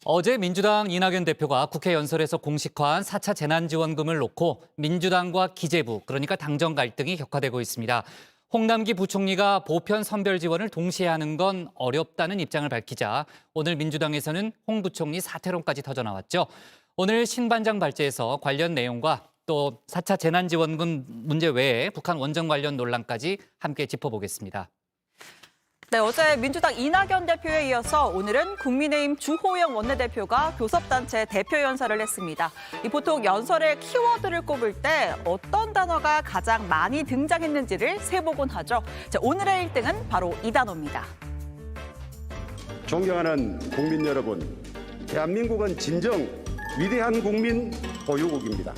어제 민주당 이낙연 대표가 국회 연설에서 공식화한 4차 재난지원금을 놓고 민주당과 기재부, 그러니까 당정 갈등이 격화되고 있습니다. 홍남기 부총리가 보편 선별 지원을 동시에 하는 건 어렵다는 입장을 밝히자 오늘 민주당에서는 홍 부총리 사퇴론까지 터져나왔죠. 오늘 신반장 발제에서 관련 내용과 또 4차 재난지원금 문제 외에 북한 원전 관련 논란까지 함께 짚어보겠습니다. 네, 어제 민주당 이낙연 대표에 이어서 오늘은 국민의힘 주호영 원내대표가 교섭단체 대표 연설을 했습니다. 보통 연설의 키워드를 꼽을 때 어떤 단어가 가장 많이 등장했는지를 세보곤 하죠. 자, 오늘의 1등은 바로 이 단어입니다. 존경하는 국민 여러분, 대한민국은 진정 위대한 국민 보유국입니다.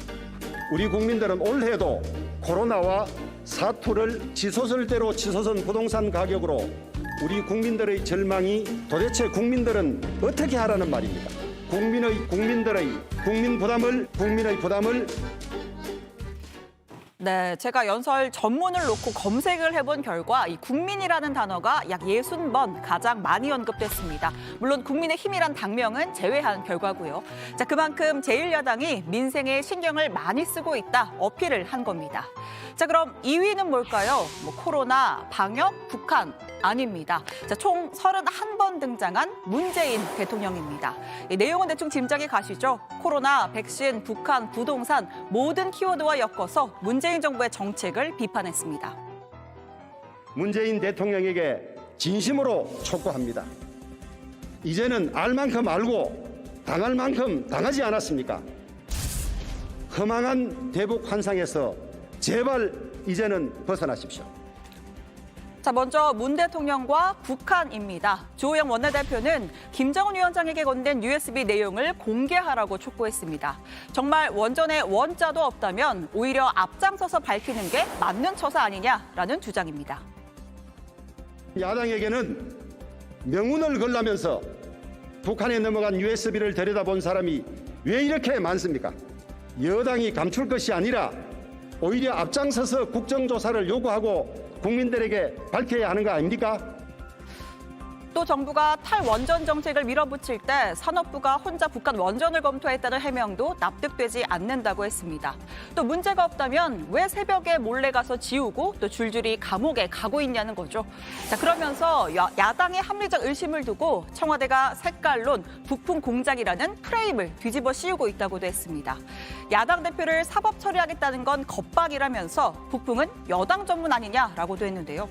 우리 국민들은 올해도 코로나와 사투를 치솟을대로 치솟은 부동산 가격으로 우리 국민들의 절망이 도대체 국민들은 어떻게 하라는 말입니다. 국민의 부담을 네, 제가 연설 전문을 놓고 검색을 해본 결과 이 국민이라는 단어가 약 60번 가장 많이 언급됐습니다. 물론 국민의힘이란 당명은 제외한 결과고요. 자, 그만큼 제1야당이 민생에 신경을 많이 쓰고 있다 어필을 한 겁니다. 자, 그럼 2위는 뭘까요? 코로나, 방역, 북한 아닙니다. 자, 총 31번 등장한 문재인 대통령입니다. 이 내용은 대충 짐작이 가시죠? 코로나, 백신, 북한, 부동산 모든 키워드와 엮어서 문재인 정부의 정책을 비판했습니다. 문재인 대통령에게 진심으로 촉구합니다. 이제는 알 만큼 알고 당할 만큼 당하지 않았습니까? 허망한 대북 환상에서 제발 이제는 벗어나십시오. 자, 먼저 문 대통령과 북한입니다. 주호영 원내대표는 김정은 위원장에게 건넨 USB 내용을 공개하라고 촉구했습니다. 정말 원전에 원자도 없다면 오히려 앞장서서 밝히는 게 맞는 처사 아니냐라는 주장입니다. 야당에게는 명운을 걸라면서 북한에 넘어간 USB를 들여다본 사람이 왜 이렇게 많습니까? 여당이 감출 것이 아니라 오히려 앞장서서 국정조사를 요구하고 국민들에게 밝혀야 하는 거 아닙니까? 또 정부가 탈원전 정책을 밀어붙일 때 산업부가 혼자 북한 원전을 검토했다는 해명도 납득되지 않는다고 했습니다. 또 문제가 없다면 왜 새벽에 몰래 가서 지우고 또 줄줄이 감옥에 가고 있냐는 거죠. 자, 그러면서 야당의 합리적 의심을 두고 청와대가 색깔론 부품 공작이라는 프레임을 뒤집어 씌우고 있다고도 했습니다. 야당 대표를 사법 처리하겠다는 건 겁박이라면서 북풍은 여당 전문 아니냐라고도 했는데요.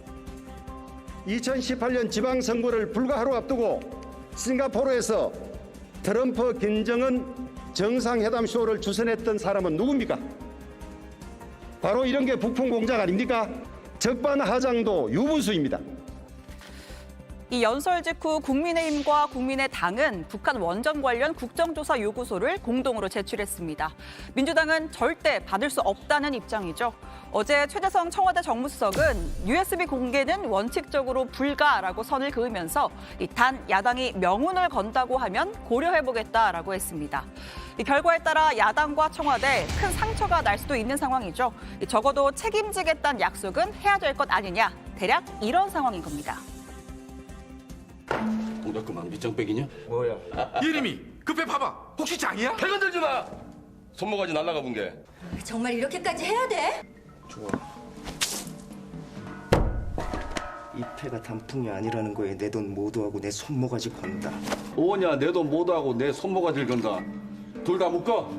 2018년 지방선거를 불과 하루 앞두고 싱가포르에서 트럼프 김정은 정상회담 쇼를 주선했던 사람은 누굽니까? 바로 이런 게 북풍 공작 아닙니까? 적반하장도 유분수입니다. 이 연설 직후 국민의힘과 국민의당은 북한 원전 관련 국정조사 요구서를 공동으로 제출했습니다. 민주당은 절대 받을 수 없다는 입장이죠. 어제 최재성 청와대 정무수석은 USB 공개는 원칙적으로 불가라고 선을 그으면서 단 야당이 명운을 건다고 하면 고려해보겠다라고 했습니다. 이 결과에 따라 야당과 청와대 큰 상처가 날 수도 있는 상황이죠. 적어도 책임지겠다는 약속은 해야 될 것 아니냐. 대략 이런 상황인 겁니다. 동작 그만 밑장빼기냐? 뭐야? 예림이 급해 봐봐. 혹시 장이야? 배 건들지 마! 손모가지 날라가 본 게. 정말 이렇게까지 해야 돼? 좋아. 이 패가 단풍이 아니라는 거에 내 돈 모두하고 내 손모가지 건다. 오냐 내 돈 모두하고 내 손모가지를 건다. 둘 다 묶어.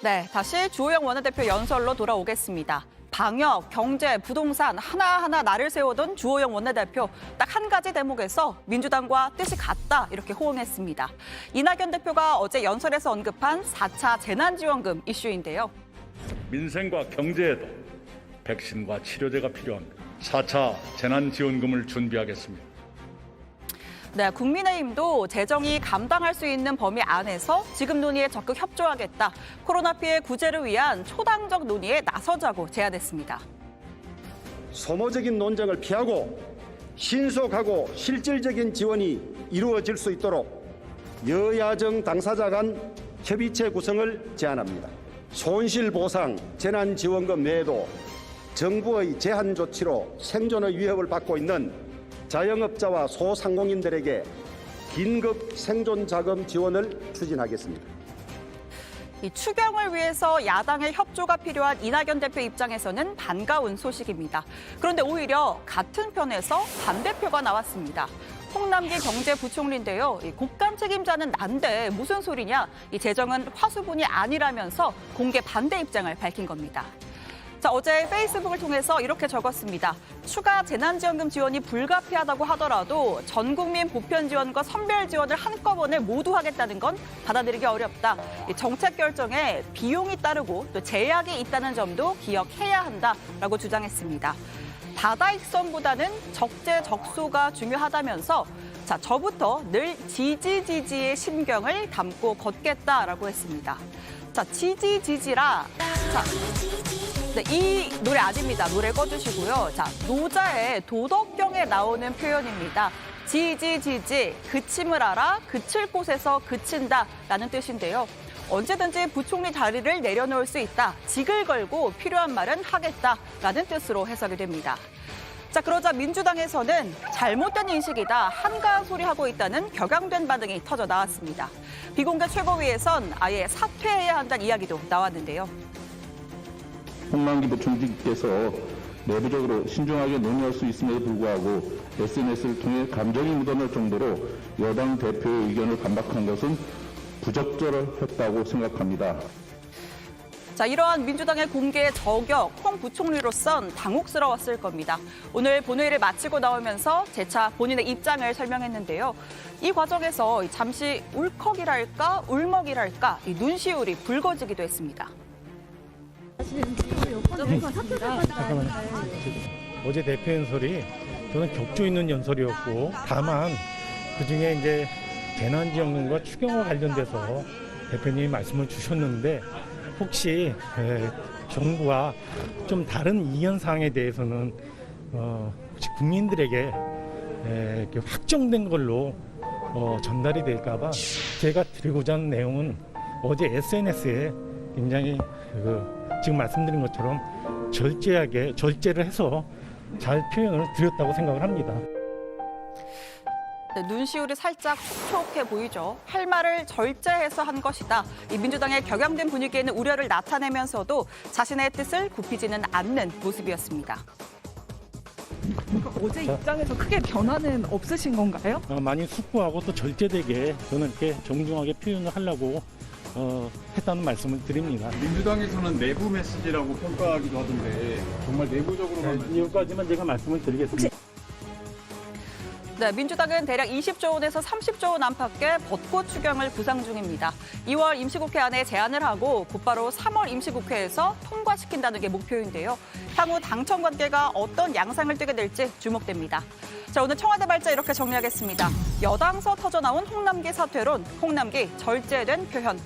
네, 다시 주호영 원내대표 연설로 돌아오겠습니다. 방역, 경제, 부동산 하나하나 나를 세우던 주호영 원내대표 딱 한 가지 대목에서 민주당과 뜻이 같다 이렇게 호응했습니다. 이낙연 대표가 어제 연설에서 언급한 4차 재난지원금 이슈인데요. 민생과 경제에도 백신과 치료제가 필요한 4차 재난지원금을 준비하겠습니다. 네, 국민의힘도 재정이 감당할 수 있는 범위 안에서 지금 논의에 적극 협조하겠다. 코로나 피해 구제를 위한 초당적 논의에 나서자고 제안했습니다. 소모적인 논쟁을 피하고 신속하고 실질적인 지원이 이루어질 수 있도록 여야정 당사자 간 협의체 구성을 제안합니다. 손실보상, 재난지원금 외에도 정부의 제한 조치로 생존의 위협을 받고 있는 자영업자와 소상공인들에게 긴급 생존 자금 지원을 추진하겠습니다. 이 추경을 위해서 야당의 협조가 필요한 이낙연 대표 입장에서는 반가운 소식입니다. 그런데 오히려 같은 편에서 반대표가 나왔습니다. 홍남기 경제부총리인데요. 이 국감 책임자는 난데 무슨 소리냐? 이 재정은 화수분이 아니라면서 공개 반대 입장을 밝힌 겁니다. 자, 어제 페이스북을 통해서 이렇게 적었습니다. 추가 재난지원금 지원이 불가피하다고 하더라도 전 국민 보편 지원과 선별 지원을 한꺼번에 모두 하겠다는 건 받아들이기 어렵다. 이 정책 결정에 비용이 따르고 또 제약이 있다는 점도 기억해야 한다라고 주장했습니다. 다다익선보다는 적재적소가 중요하다면서 자, 저부터 늘 지지지지의 심경을 담고 걷겠다라고 했습니다. 자, 지지지지라. 자, 네, 이 노래 아닙니다. 노래 꺼주시고요. 자, 노자의 도덕경에 나오는 표현입니다. 지지지지, 그침을 알아, 그칠 곳에서 그친다라는 뜻인데요. 언제든지 부총리 다리를 내려놓을 수 있다. 직을 걸고 필요한 말은 하겠다라는 뜻으로 해석이 됩니다. 자, 그러자 민주당에서는 잘못된 인식이다, 한가한 소리 하고 있다는 격양된 반응이 터져 나왔습니다. 비공개 최고위에선 아예 사퇴해야 한다는 이야기도 나왔는데요. 홍남기 부총리께서 내부적으로 신중하게 논의할 수 있음에도 불구하고 SNS를 통해 감정이 묻어날 정도로 여당 대표의 의견을 반박한 것은 부적절했다고 생각합니다. 자, 이러한 민주당의 공개 저격, 홍 부총리로선 당혹스러웠을 겁니다. 오늘 본회의를 마치고 나오면서 재차 본인의 입장을 설명했는데요. 이 과정에서 잠시 울컥이랄까 울먹이랄까 이 눈시울이 붉어지기도 했습니다. 어제 대표 연설이 저는 격조 있는 연설이었고, 다만 그중에 이제 재난지원금과 추경과 관련돼서 대표님이 말씀을 주셨는데 혹시 정부와 좀 다른 이견 사항에 대해서는 혹시 국민들에게 이렇게 확정된 걸로 전달이 될까봐 제가 드리고자 하는 내용은 어제 SNS에 굉장히 지금 말씀드린 것처럼 절제를 해서 잘 표현을 드렸다고 생각을 합니다. 네, 눈시울이 살짝 촉촉해 보이죠. 할 말을 절제해서 한 것이다. 이 민주당의 격양된 분위기에는 우려를 나타내면서도 자신의 뜻을 굽히지는 않는 모습이었습니다. 어제 입장에서 크게 변화는 없으신 건가요? 많이 숙고하고 또 절제되게 저는 이렇게 정중하게 표현을 하려고 했다는 말씀을 드립니다. 민주당에서는 내부 메시지라고 평가하기도 하던데 정말 내부적으로만 여기까지만 제가 말씀을 드리겠습니다. 네, 민주당은 대략 20조 원에서 30조 원 안팎의 벚꽃 추경을 구상 중입니다. 2월 임시국회 안에 제안을 하고 곧바로 3월 임시국회에서 통과시킨다는 게 목표인데요. 향후 당청 관계가 어떤 양상을 띠게 될지 주목됩니다. 자, 오늘 청와대 발자 이렇게 정리하겠습니다. 여당서 터져나온 홍남기 사퇴론, 홍남기 절제된 표현.